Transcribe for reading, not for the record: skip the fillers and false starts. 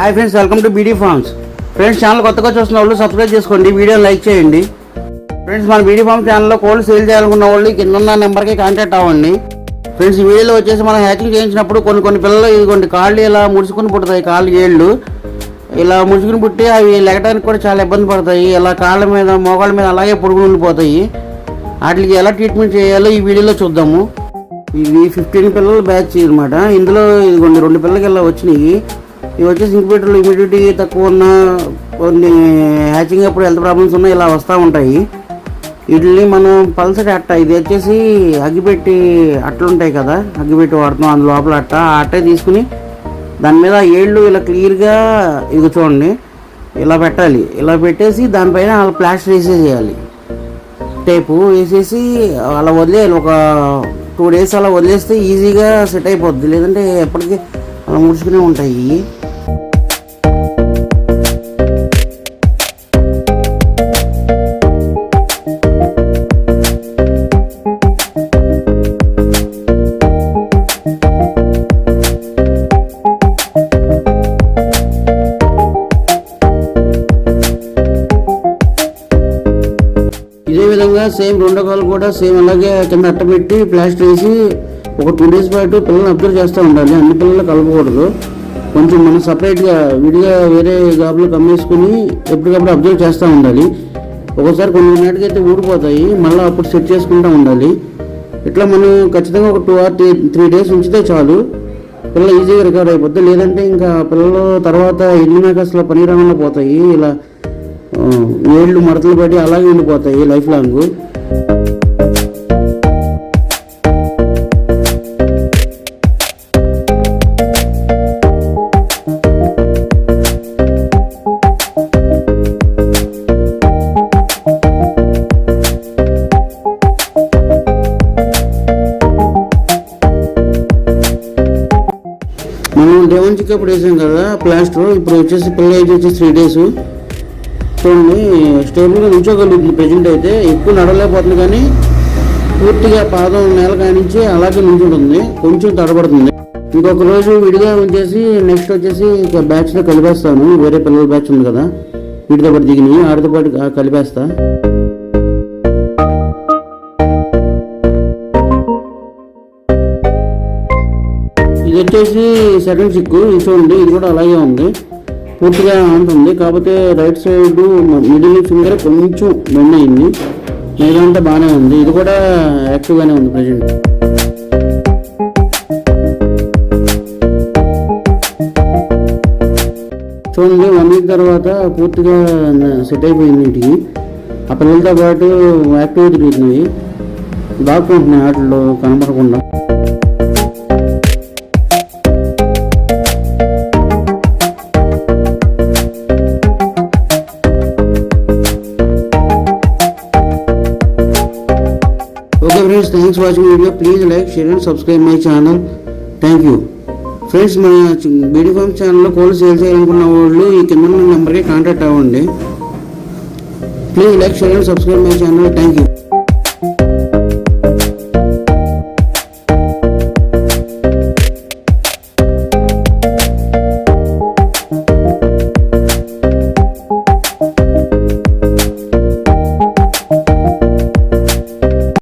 Hi friends, welcome to beedi forms. Friends, channel కొత్తగా చూస్తున్న వాళ్ళు సబ్స్క్రైబ్ చేసుకోండి, వీడియోని లైక్ చేయండి. ఫ్రెండ్స్, మన బీడీ ఫార్మ్ ఛానల్లో కోళ్ళు సేల్ చేయాలనుకున్న వాళ్ళు కింద ఉన్న నెంబర్కి కాంటాక్ట్ అవ్వండి. ఫ్రెండ్స్, ఈ వీడియోలో వచ్చేసి మనం హ్యాచింగ్ చేయించినప్పుడు కొన్ని పిల్లలు ఇదిగోండి కాళ్ళు ఇలా ముడుచుకుని పుడతాయి. కాళ్ళు ఏళ్ళు ఇలా ముడుచుకుని పుట్టి అవి లెగటానికి కూడా చాలా ఇబ్బంది పడతాయి. ఇలా కాళ్ళ మీద మోకాళ్ళ మీద అలాగే పొడుగులు ఉండిపోతాయి. వాటికి ఎలా ట్రీట్మెంట్ చేయాలో ఈ వీడియోలో చూద్దాము. ఇవి 15 పిల్లల బ్యాచ్ అనమాట. ఇందులో ఇదిగోండి 2 పిల్లలకి ఇలా వచ్చినాయి. ఇవి వచ్చేసి ఇంక్యుబేటర్లు హ్యూమిడిటీ తక్కువ ఉన్న కొన్ని హ్యాచింగ్ అప్పుడు హెల్త్ ప్రాబ్లమ్స్ ఉన్నాయి, ఇలా వస్తూ ఉంటాయి. వీటిని మనం పల్సటి అట్ట, ఇది వచ్చేసి అగ్గిపెట్టి అట్టలు ఉంటాయి కదా, అగ్గిపెట్టి వాడుతున్నాం, అందులో లోపల అట్ట ఆ అట్టే తీసుకుని దాని మీద ఏళ్ళు ఇలా క్లియర్గా ఇది చూడండి ఇలా పెట్టాలి. ఇలా పెట్టేసి దానిపైన అలా ప్లాస్టర్ వేసేసేయాలి, టేపు వేసేసి అలా వదిలేయాలి. ఒక 2 days అలా వదిలేస్తే ఈజీగా సెట్ అయిపోద్ది, లేదంటే ఎప్పటికీ అలా ముడుచుకునే ఉంటాయి. ఇదే విధంగా సేమ్ 2 కాళ్ళు కూడా సేమ్ అలాగే కింద అట్ట పెట్టి ప్లాస్టర్ వేసి ఒక 2 days పాటు పిల్లల్ని అబ్జర్వ్ చేస్తూ ఉండాలి. అన్ని పిల్లలు కలపకూడదు, కొంచెం మనం సపరేట్గా విడిగా వేరే జాబ్లో కమ్మేసుకుని ఎప్పటికప్పుడు అబ్జర్వ్ చేస్తూ ఉండాలి. ఒకసారి కొన్ని నాటికైతే ఊడిపోతాయి, మళ్ళీ అప్పుడు సెట్ చేసుకుంటూ ఉండాలి. ఇట్లా మనం ఖచ్చితంగా ఒక 2 or 3 days ఉంచితే చాలు, పిల్లలు ఈజీగా రికవర్ అయిపోద్ది. లేదంటే ఇంకా పిల్లలు తర్వాత ఎదిగినాక అసలు పనికిరాకుండా పోతాయి. ఇలా ఏళ్ళు మడతలు పడి అలాగే ఉండిపోతాయి లైఫ్ లాంగ్. మనం day 1 చెకప్ వేసాం కదా ప్లాస్టర్, ఇప్పుడు వచ్చేసి పిల్ల ఏజ్ వచ్చేసి 3 days. చూడండి స్టేబుల్గా నుంచోగలుగుతుంది. ప్రెజెంట్ అయితే ఎక్కువ నడవలేకపోతుంది, కానీ పూర్తిగా పాదం నేల కానించి అలాగే నుంచుంటుంది, కొంచెం తడబడుతుంది. ఇంకొక రోజు విడిగా ఉంచేసి నెక్స్ట్ వచ్చేసి ఇక బ్యాచ్లో కలిపేస్తాను. వేరే పిల్లల బ్యాచ్ ఉంది కదా, వీటితో పాటు దిగినాయి, ఆడితో పాటు కలిపేస్తా. ఇది వచ్చేసి సెకండ్ సిక్. ఇది చూడండి, ఇది కూడా అలాగే ఉంది, పూర్తిగా ఉంటుంది. కాకపోతే రైట్ సైడ్ మిడిల్ ఫింగర్ కొంచెం బెండ్ అయింది, మిగతా బాగానే ఉంది. ఇది కూడా యాక్టివ్గానే ఉంది ప్రజెంట్. చూడండి 1 week తర్వాత పూర్తిగా సెట్ అయిపోయింది. ఇంటికి ఆ పిల్లలతో పాటు యాక్టివ్ తిరుగుతున్నాయి, దాక్కుంటున్నాయి వాటిలో కనపడకుండా. Okay friends, thanks for watching video. Please like, share and subscribe my channel. Thank you. Friends, మన బీడీ ఫార్మ్ ఛానల్లో కోళ్ళు సేల్ చేయాలనుకున్న వాళ్ళు ఈ కింద ఉన్న నెంబర్కి కాంటాక్ట్ అవ్వండి. Please like, share and subscribe my channel. Thank you.